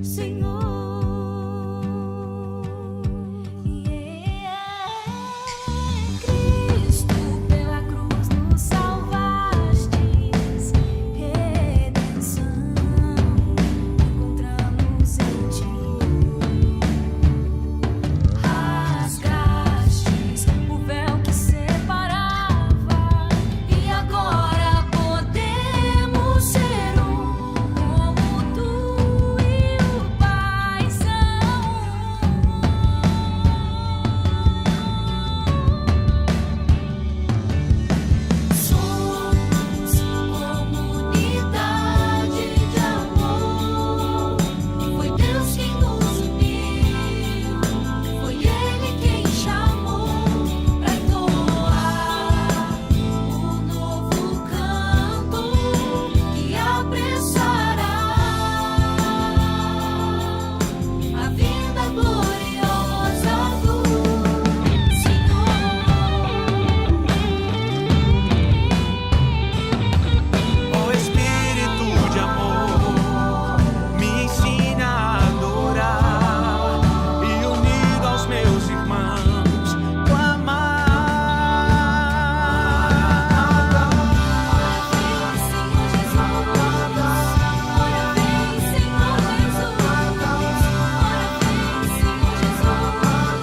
Senhor. Cristo, pela cruz nos salvastes, redenção encontramos em ti. Rasgastes o véu que separava, e agora podemos ser um, como tu e o Pai são. Somos comunidade de amor. Foi Deus quem nos uniu, foi Ele quem chamou pra entoar o novo canto que apressará a vinda gloriosa do Ó Espírito de amor, me ensina a adorar e unido aos meus irmãos, clamar. Senhor Jesus, ora vem, Senhor Jesus, ora vem, Senhor Jesus,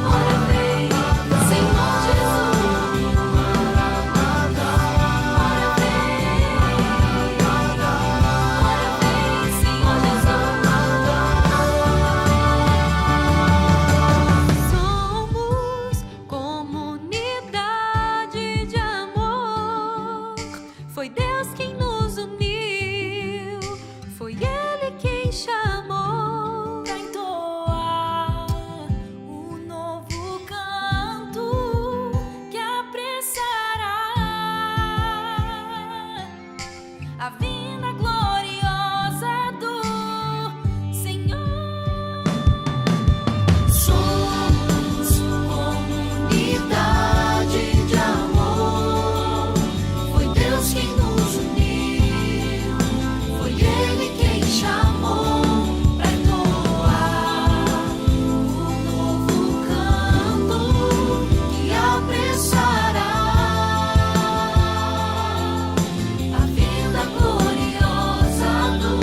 ora vem, Senhor Jesus, somos comunidade de amor. Foi Deus quem nos uniu, foi Ele quem chamou pra entoar o novo canto que apressará a vinda gloriosa do Senhor. Somos comunidade de amor. Foi Deus quem nos uniu, foi Ele quem chamou pra entoar o novo canto que apressará a vinda gloriosa do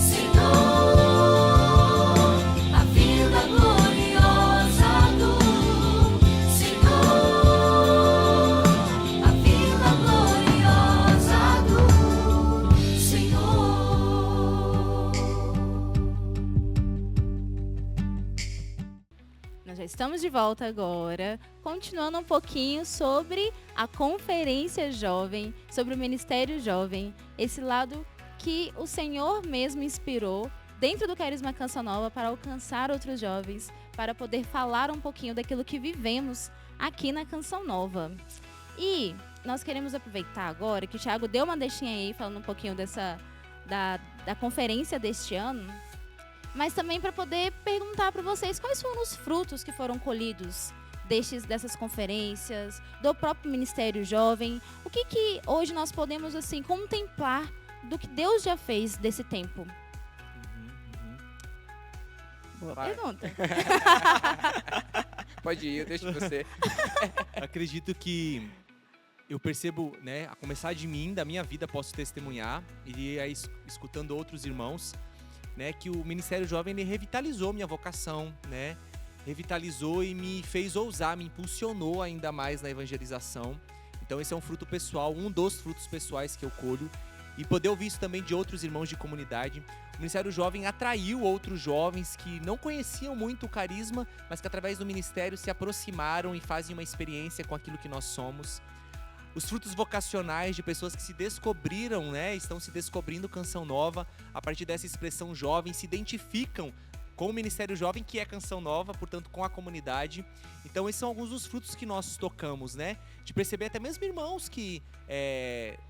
Senhor, a vinda gloriosa do Senhor, a vinda gloriosa do Senhor. Nós já estamos de volta agora, continuando um pouquinho sobre a Conferência Jovem, sobre o Ministério Jovem, esse lado que o Senhor mesmo inspirou dentro do Carisma Canção Nova para alcançar outros jovens, para poder falar um pouquinho daquilo que vivemos aqui na Canção Nova. E nós queremos aproveitar agora que o Thiago deu uma deixinha aí, falando um pouquinho da conferência deste ano, mas também para poder perguntar para vocês quais foram os frutos que foram colhidos dessas conferências, do próprio Ministério Jovem. O que hoje nós podemos assim contemplar do que Deus já fez desse tempo? Boa Vai. pergunta. Pode ir, eu deixo você. Acredito que eu percebo, né, a começar de mim, da minha vida, posso testemunhar, e aí escutando outros irmãos, né, que o Ministério Jovem ele revitalizou minha vocação, né, revitalizou e me fez ousar, me impulsionou ainda mais na evangelização. Então esse é um fruto pessoal, um dos frutos pessoais que eu colho, e poder ouvir isso também de outros irmãos de comunidade. O Ministério Jovem atraiu outros jovens que não conheciam muito o carisma, mas que através do ministério se aproximaram e fazem uma experiência com aquilo que nós somos. Os frutos vocacionais de pessoas que se descobriram, né, estão se descobrindo Canção Nova a partir dessa expressão jovem, se identificam com o Ministério Jovem, que é Canção Nova, portanto com a comunidade. Então esses são alguns dos frutos que nós tocamos, né? De perceber até mesmo irmãos que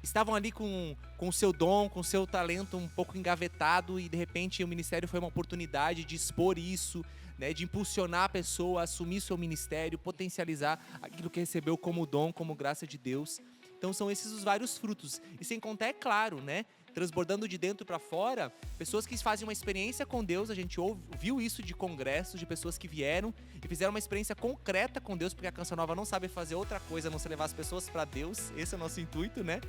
estavam ali com o seu dom, com o seu talento um pouco engavetado e de repente o ministério foi uma oportunidade de expor isso, né? De impulsionar a pessoa a assumir seu ministério, potencializar aquilo que recebeu como dom, como graça de Deus. Então são esses os vários frutos. E sem contar, é claro, né? Transbordando de dentro para fora, pessoas que fazem uma experiência com Deus. A gente viu isso de congressos, de pessoas que vieram e fizeram uma experiência concreta com Deus, porque a Canção Nova não sabe fazer outra coisa, a não se levar as pessoas para Deus. Esse é o nosso intuito, né?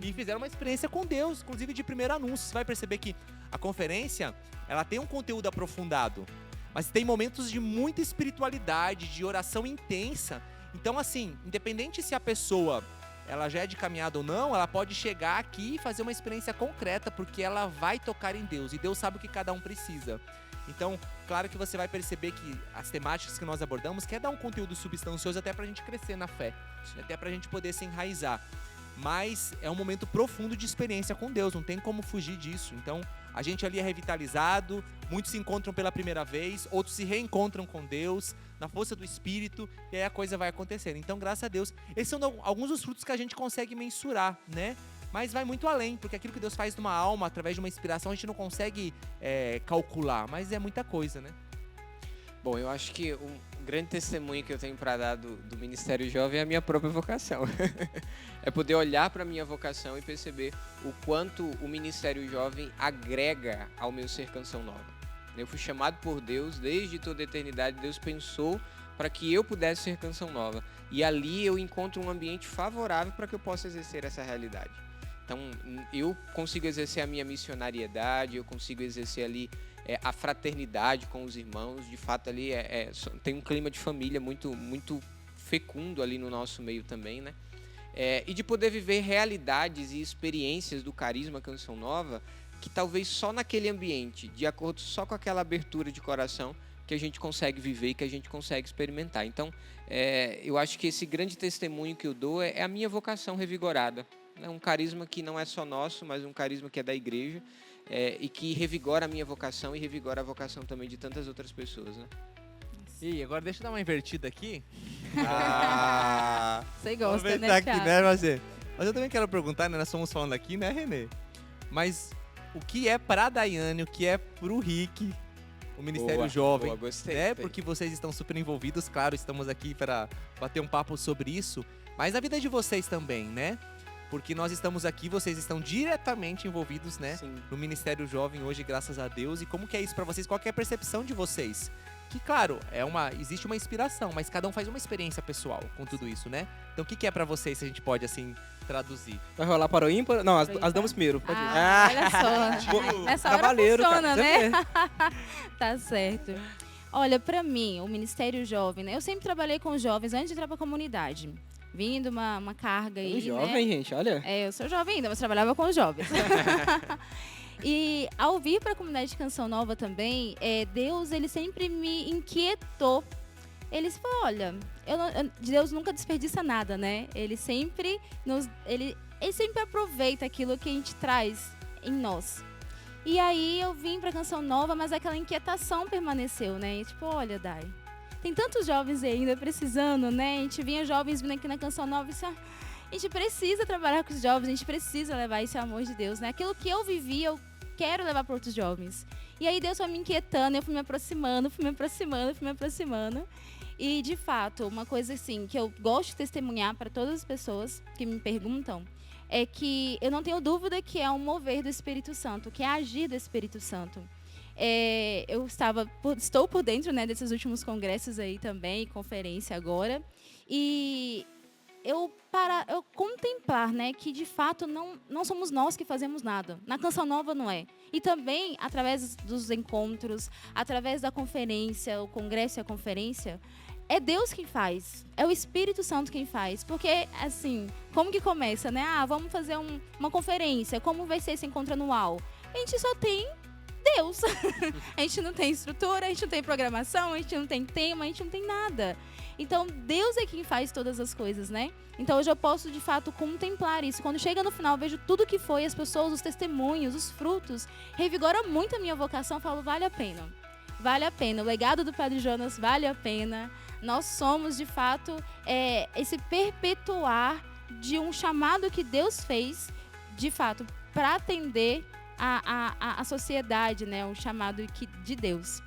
E fizeram uma experiência com Deus, inclusive de primeiro anúncio. Você vai perceber que a conferência, ela tem um conteúdo aprofundado, mas tem momentos de muita espiritualidade, de oração intensa. Então, assim, independente se a pessoa ela já é de caminhada ou não, ela pode chegar aqui e fazer uma experiência concreta, porque ela vai tocar em Deus, e Deus sabe o que cada um precisa. Então, claro que você vai perceber que as temáticas que nós abordamos quer dar um conteúdo substancioso até pra gente crescer na fé, até pra gente poder se enraizar. Mas é um momento profundo de experiência com Deus, não tem como fugir disso. Então, a gente ali é revitalizado, muitos se encontram pela primeira vez, outros se reencontram com Deus, na força do Espírito, e aí a coisa vai acontecer. Então, graças a Deus, esses são alguns dos frutos que a gente consegue mensurar, né? Mas vai muito além, porque aquilo que Deus faz numa alma, através de uma inspiração, a gente não consegue calcular, mas é muita coisa, né? Bom, eu acho que um grande testemunho que eu tenho para dar do Ministério Jovem é a minha própria vocação. É poder olhar para a minha vocação e perceber o quanto o Ministério Jovem agrega ao meu ser Canção Nova. Eu fui chamado por Deus, desde toda a eternidade, Deus pensou para que eu pudesse ser Canção Nova. E ali eu encontro um ambiente favorável para que eu possa exercer essa realidade. Então, eu consigo exercer a minha missionariedade, eu consigo exercer ali a fraternidade com os irmãos. De fato, ali tem um clima de família muito, muito fecundo ali no nosso meio também, né? E de poder viver realidades e experiências do carisma Canção Nova, que talvez só naquele ambiente, de acordo só com aquela abertura de coração, que a gente consegue viver e que a gente consegue experimentar. Então, eu acho que esse grande testemunho que eu dou é a minha vocação revigorada. É um carisma que não é só nosso, mas um carisma que é da igreja, e que revigora a minha vocação e revigora a vocação também de tantas outras pessoas, né? E agora deixa eu dar uma invertida aqui. Você gosta, Vamos né, aqui, Thiago? né, você? Mas eu também quero perguntar, né? Nós estamos falando aqui, né, Renê? Mas o que é pra Daiane, o que é pro Rick, o Ministério Boa, Jovem? boa, gostei, Né? gostei. Porque vocês estão super envolvidos, claro, estamos aqui para bater um papo sobre isso. Mas a vida de vocês também, né? Porque nós estamos aqui, vocês estão diretamente envolvidos, né? Sim. No Ministério Jovem hoje, graças a Deus. E como que é isso pra vocês? Qual que é a percepção de vocês? Que, claro, existe uma inspiração, mas cada um faz uma experiência pessoal com tudo isso, né? Então, o que é pra vocês, se a gente pode, assim, traduzir? Vai rolar para o ímpar? Não, as Para o ímpar? damas primeiro. Pode ir. Olha só. Tipo, Nessa hora cavaleiro, funciona, cara. né? Você vê. Tá certo. Olha, pra mim, o Ministério Jovem, né? Eu sempre trabalhei com jovens antes de entrar pra comunidade. Vindo uma carga aí, Jovem, né? gente, olha. Eu sou jovem ainda, mas trabalhava com os jovens. E ao vir para a comunidade de Canção Nova também, Deus, ele sempre me inquietou. Ele falou, olha, Deus nunca desperdiça nada, né? Ele sempre ele sempre aproveita aquilo que a gente traz em nós. E aí eu vim para Canção Nova, mas aquela inquietação permaneceu, né? E tipo, olha, Dai, tem tantos jovens ainda precisando, né? A gente vinha jovens vindo aqui na Canção Nova e disse, a gente precisa trabalhar com os jovens, a gente precisa levar esse amor de Deus, né? Aquilo que eu vivi, eu quero levar para outros jovens. E aí Deus foi me inquietando, eu fui me aproximando. E, de fato, uma coisa assim que eu gosto de testemunhar para todas as pessoas que me perguntam é que eu não tenho dúvida que é um mover do Espírito Santo, que é agir do Espírito Santo. Eu estou por dentro, né, desses últimos congressos aí também, conferência agora, e eu contemplar, né, que de fato não somos nós que fazemos nada. Na Canção Nova não é. E também, através dos encontros, através da conferência, o congresso e a conferência, é Deus quem faz. É o Espírito Santo quem faz. Porque, assim, como que começa, né? Vamos fazer uma conferência. Como vai ser esse encontro anual? A gente só tem Deus. A gente não tem estrutura, a gente não tem programação, a gente não tem tema, a gente não tem nada. Então, Deus é quem faz todas as coisas, né? Então, hoje eu posso, de fato, contemplar isso. Quando chega no final, eu vejo tudo que foi, as pessoas, os testemunhos, os frutos. Revigora muito a minha vocação. Eu falo, vale a pena. vale a pena. O legado do Padre Jonas vale a pena. Nós somos, de fato, esse perpetuar de um chamado que Deus fez, de fato, para atender a sociedade, né? Um chamado de Deus.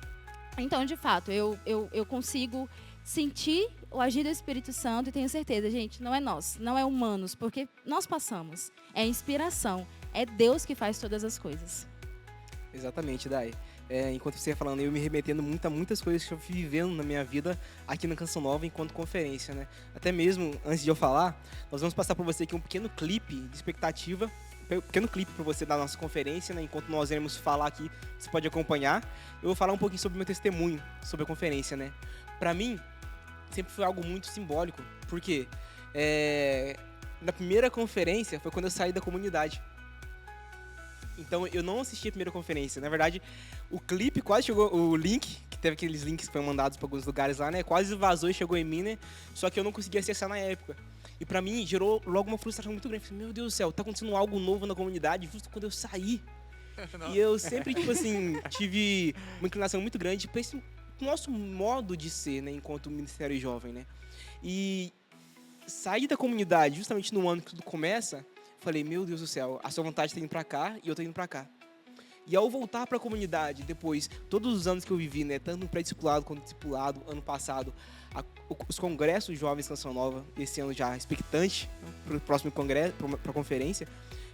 Então, de fato, eu consigo sentir o agir do Espírito Santo e tenho certeza, gente, não é nós, não é humanos, porque nós passamos. É inspiração, é Deus que faz todas as coisas. Exatamente, Dai. Enquanto você ia falando, eu me remetendo a muitas coisas que eu fui vivendo na minha vida aqui na Canção Nova enquanto conferência, né? Até mesmo, antes de eu falar, nós vamos passar para você aqui um pequeno clipe de expectativa, um pequeno clipe para você da nossa conferência, né? Enquanto nós iremos falar aqui, você pode acompanhar. Eu vou falar um pouquinho sobre o meu testemunho, sobre a conferência, né? Para mim, sempre foi algo muito simbólico, porque na primeira conferência foi quando eu saí da comunidade. Então eu não assisti a primeira conferência. Na verdade, o clipe quase chegou, o link, que teve aqueles links que foram mandados para alguns lugares lá, né? Quase vazou e chegou em mim, né? Só que eu não conseguia acessar na época. E pra mim gerou logo uma frustração muito grande. Falei, meu Deus do céu, tá acontecendo algo novo na comunidade justo quando eu saí. E eu sempre, tipo assim, tive uma inclinação muito grande pra esse nosso modo de ser, né? Enquanto Ministério Jovem, né? E sair da comunidade justamente no ano que tudo começa, falei, meu Deus do céu, a sua vontade tá indo pra cá e eu tô indo pra cá. E ao voltar pra comunidade, depois, todos os anos que eu vivi, né, tanto no pré-discipulado quanto no discipulado, ano passado, os congressos jovens Canção Nova, esse ano já expectante pro próximo congresso, pra conferência,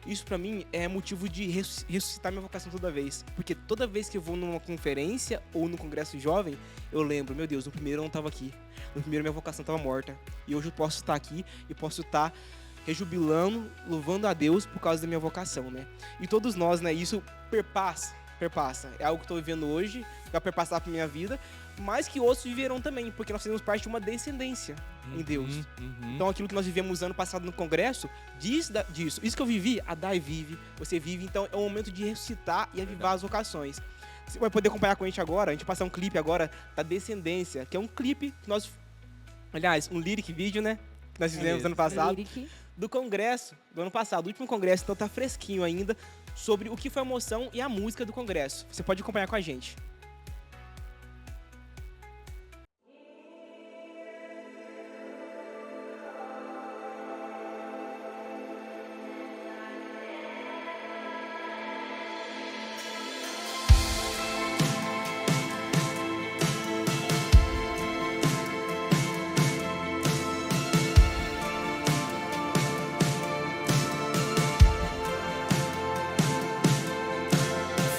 isso pra mim é motivo de ressuscitar minha vocação toda vez. Porque toda vez que eu vou numa conferência ou no congresso jovem, eu lembro, meu Deus, no primeiro eu não tava aqui. No primeiro minha vocação tava morta. E hoje eu posso estar aqui e posso estar rejubilando, louvando a Deus por causa da minha vocação, né? E todos nós, né, isso perpassa. É algo que eu estou vivendo hoje, que vai perpassar para minha vida, mas que outros viverão também, porque nós fazemos parte de uma descendência em Deus. Então aquilo que nós vivemos ano passado no congresso, disso. Isso que eu vivi, a Dai vive, você vive, então é o momento de ressuscitar e avivar as vocações. Você vai poder acompanhar com a gente agora, a gente vai passar um clipe agora da Descendência, que é um clipe que nós... Aliás, um lyric vídeo, né? Que nós fizemos ano passado. Lyric. Do congresso, do ano passado, o último congresso, então tá fresquinho ainda, sobre o que foi a emoção e a música do congresso. Você pode acompanhar com a gente.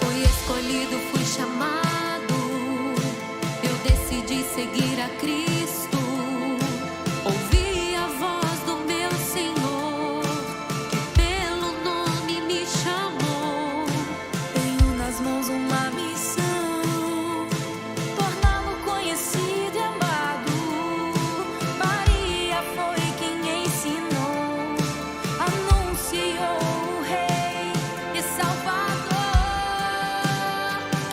Fui escolhido, fui chamado. Eu decidi seguir a Cristo. Ouvi a voz do meu Senhor, que pelo nome me chamou. Tenho nas mãos uma missão, torná-lo conhecido e amado. Maria foi quem ensinou, anunciou o Rei e Salvador.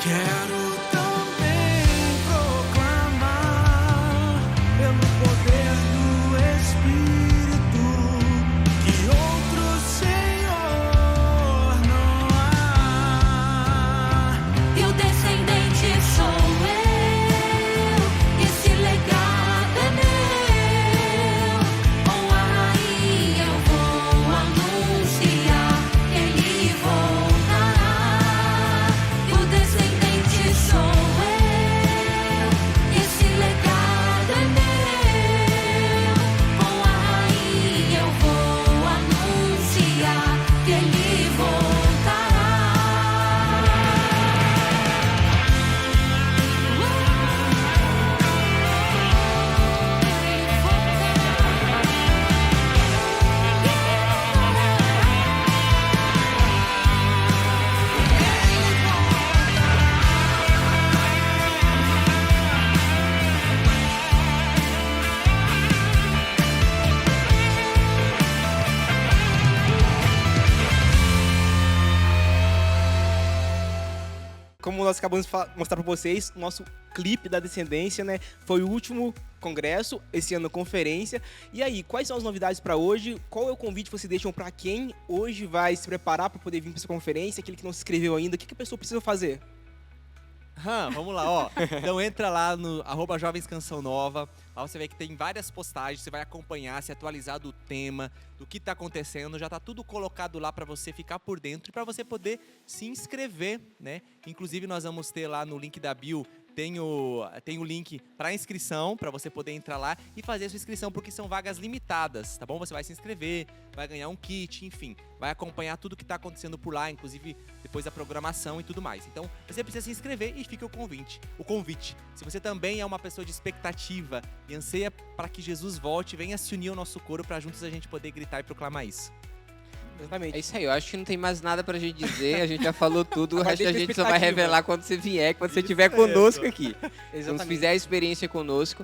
Quero também proclamar, pelo poder do Espírito, que outro Senhor não há. E o descendente sou eu, esse legado é meu. Com a rainha eu vou anunciar, ele voltará. E o descendente sou eu, esse legado é meu. Com a rainha eu vou anunciar, que ele voltará. Como nós acabamos de mostrar para vocês, nosso clipe da Descendência, né? Foi o último congresso, esse ano conferência. E aí, quais são as novidades para hoje? Qual é o convite que vocês deixam para quem hoje vai se preparar para poder vir para essa conferência? Aquele que não se inscreveu ainda, o que a pessoa precisa fazer? Vamos lá, ó. Então entra lá no @Jovens Canção Nova. Lá você vê que tem várias postagens, você vai acompanhar, se atualizar do tema, do que tá acontecendo. Já tá tudo colocado lá para você ficar por dentro e para você poder se inscrever, né? Inclusive nós vamos ter lá no link da bio tem o link para inscrição, para você poder entrar lá e fazer a sua inscrição, porque são vagas limitadas, tá bom? Você vai se inscrever, vai ganhar um kit, enfim, vai acompanhar tudo que está acontecendo por lá, inclusive depois da programação e tudo mais. Então, você precisa se inscrever e fica o convite. Se você também é uma pessoa de expectativa e anseia para que Jesus volte, venha se unir ao nosso coro para juntos a gente poder gritar e proclamar isso. Exatamente. É isso aí, eu acho que não tem mais nada pra gente dizer, a gente já falou tudo, o Agora resto a deixa a gente só vai expectativa. revelar quando você vier, quando você estiver conosco aqui. Quando Exatamente. fizer a experiência conosco,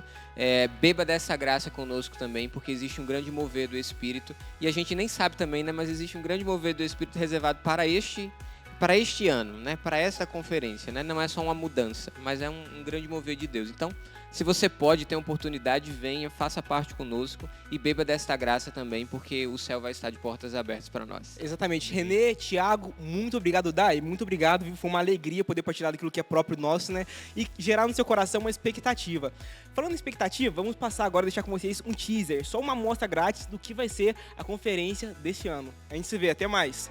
beba dessa graça conosco também, porque existe um grande mover do Espírito, e a gente nem sabe também, né, mas existe um grande mover do Espírito reservado para este ano, né, para essa conferência, né, não é só uma mudança, mas é um grande mover de Deus. Então, se você pode ter oportunidade, venha, faça parte conosco e beba desta graça também, porque o céu vai estar de portas abertas para nós. Exatamente. Renê, Thiago, muito obrigado, Dai. Muito obrigado, viu? Foi uma alegria poder partilhar daquilo que é próprio nosso, né? E gerar no seu coração uma expectativa. Falando em expectativa, vamos passar agora a deixar com vocês um teaser, só uma amostra grátis do que vai ser a conferência deste ano. A gente se vê, até mais.